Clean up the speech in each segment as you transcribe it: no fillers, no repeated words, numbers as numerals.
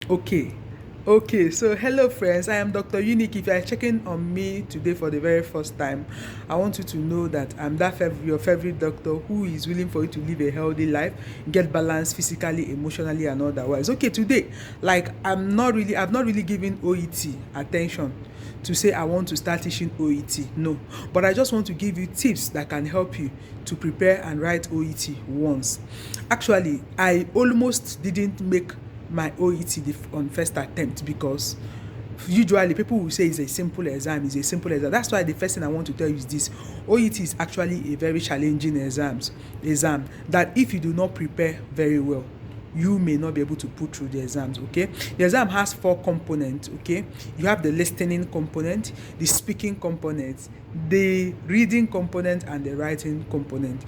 Okay. Okay, so hello friends, I am Dr. Unique. If you are checking on me today for the very first time, I want you to know that I'm your favorite doctor who is willing for you to live a healthy life, get balance physically, emotionally, and otherwise. Okay, today, I've not really given OET attention to say I want to start teaching OET. No, but I just want to give you tips that can help you to prepare and write OET once. Actually, I almost didn't make my OET on first attempt because usually people will say it's a simple exam. That's why the first thing I want to tell you is this: OET is actually a very challenging exam that if you do not prepare very well, you may not be able to put through the exams. Okay, the exam has 4 components. Okay, you have the listening component, the speaking component, the reading component, and the writing component.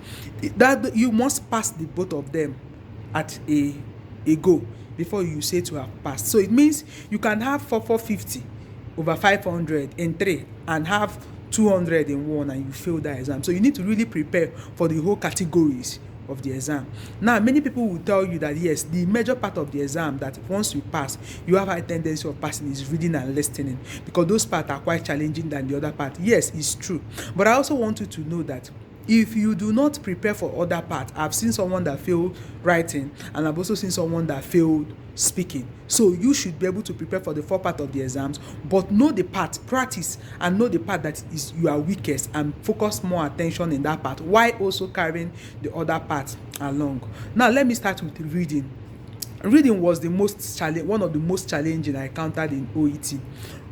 That you must pass the both of them at a go before you say to have passed. So it means you can have 450 over 500 in 3 and have 200 in 1 and you fail that exam. So you need to really prepare for the whole categories of the exam. Now, many people will tell you that yes, the major part of the exam that once you pass, you have a tendency of passing is reading and listening, because those parts are quite challenging than the other part. Yes, it's true. But I also want you to know that if you do not prepare for other parts, I've seen someone that failed writing and I've also seen someone that failed speaking. So you should be able to prepare for the 4 parts of the exams, but know the part, practice, and know the part that is you are weakest and focus more attention in that part while also carrying the other parts along. Now let me start with reading. Reading was one of the most challenging I encountered in OET.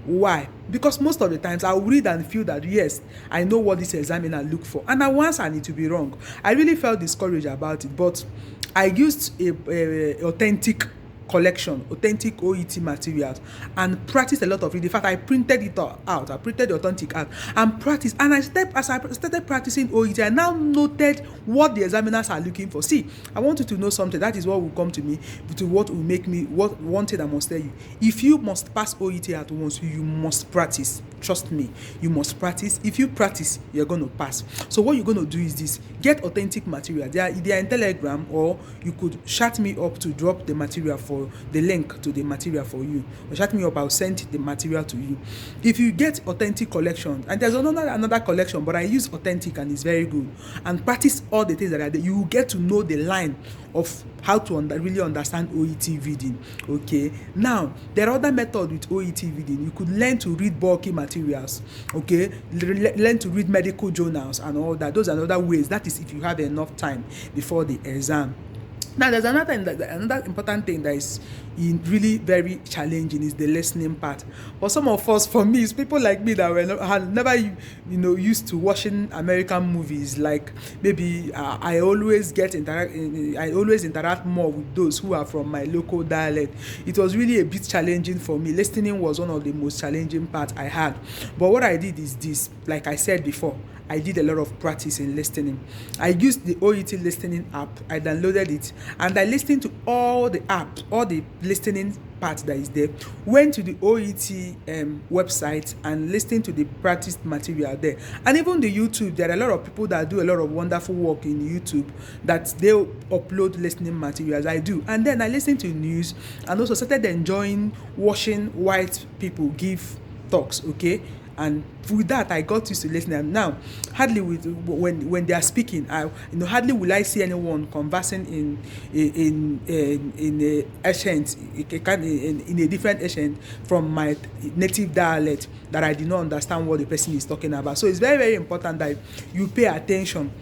Why? Because most of the times I will read and feel that yes, I know what this examiner look for, and once I need to be wrong. I really felt discouraged about it, but I used a authentic OET materials and practiced a lot of it. In fact, I printed it out. I printed the authentic out and practiced. And as I started practicing OET, I now noted what the examiners are looking for. See, I want you to know something. That is what will come to me, to what will make me, one thing I must tell you. If you must pass OET at once, you must practice. Trust me, you must practice. If you practice, you're going to pass. So what you're going to do is this: get authentic material. They are in Telegram, or you could chat me up to drop the material for the link to the material for you. Or chat me up, I'll send the material to you. If you get authentic collection, and there's another collection, but I use authentic and it's very good, and practice all the things that are there, you will get to know the line of how to really understand OET reading. Okay, now there are other methods with OET reading. You could learn to read bulky materials. Okay, learn to read medical journals and all that. Those are other ways. That is if you have enough time before the exam. Now, there's another important thing that is really very challenging is the listening part. For some of us, for me, it's people like me that had never used to watching American movies. Like maybe I always interact more with those who are from my local dialect. It was really a bit challenging for me. Listening was one of the most challenging parts I had. But what I did is this: like I said before, I did a lot of practice in listening. I used the OET listening app. I downloaded it and I listened to all the apps, all the listening part that is there. Went to the OET website and listened to the practice material there. And even the YouTube, there are a lot of people that do a lot of wonderful work in YouTube that they upload listening materials. I do. And then I listened to news and also started enjoying watching white people give talks. Okay. And with that, I got used to listening. Now, hardly when they are speaking, hardly will I see anyone conversing in a accent, in a different accent from my native dialect that I did not understand what the person is talking about. So it's very, very important that you pay attention,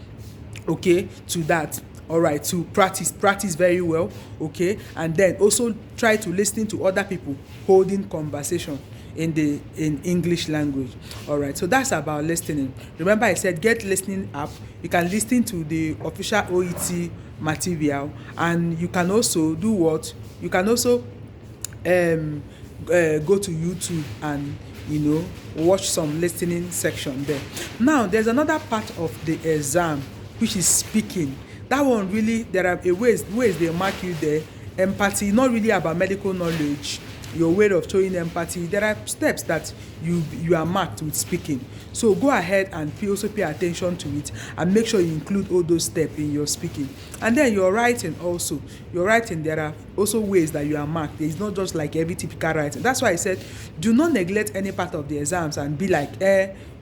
okay, to that. All right, to practice very well, okay, and then also try to listen to other people holding conversation in English language. All right, so that's about listening. Remember, I said get listening app. You can listen to the official OET material, and you can also do what? You can also go to YouTube and watch some listening section there. Now, there's another part of the exam which is speaking. That one really, there are ways they mark you there. Empathy, not really about medical knowledge your way of showing empathy, there are steps that you are marked with speaking. So go ahead and also pay attention to it and make sure you include all those steps in your speaking. And then your writing also. Your writing, there are also ways that you are marked. It's not just like every typical writing. That's why I said do not neglect any part of the exams and be like,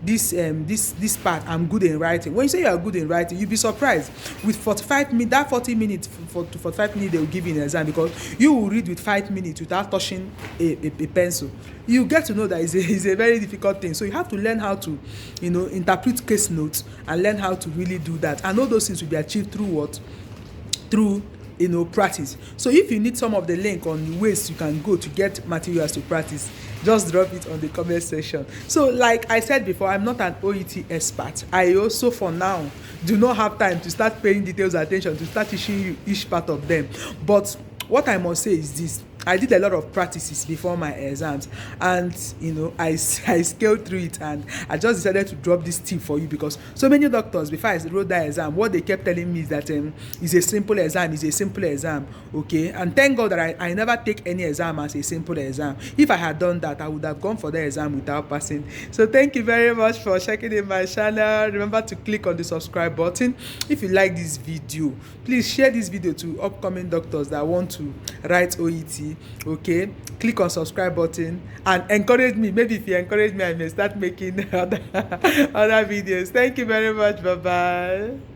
this part I'm good in writing. When you say you are good in writing, you'll be surprised with 45 minutes, that 40 minutes to 45 minutes they will give you in exam, because you will read with 5 minutes without touching a pencil. You get to know that it's a very difficult thing. So you have to learn how to interpret case notes and learn how to really do that, and all those things will be achieved through what? Through practice. So if you need some of the link on ways you can go to get materials to practice, just drop it on the comment section. So like I said before, I'm not an OET expert. I also for now do not have time to start paying details attention to start teaching you each part of them. But what I must say is this: I did a lot of practices before my exams, and I scaled through it, and I just decided to drop this tip for you, because so many doctors before I wrote that exam, what they kept telling me is that it's a simple exam, okay? And thank God that I never take any exam as a simple exam. If I had done that, I would have gone for the exam without passing. So thank you very much for checking in my channel. Remember to click on the subscribe button. If you like this video, please share this video to upcoming doctors that want to write OET. Okay, click on subscribe button and encourage me. Maybe if you encourage me, I may start making other videos. Thank you very much. Bye bye.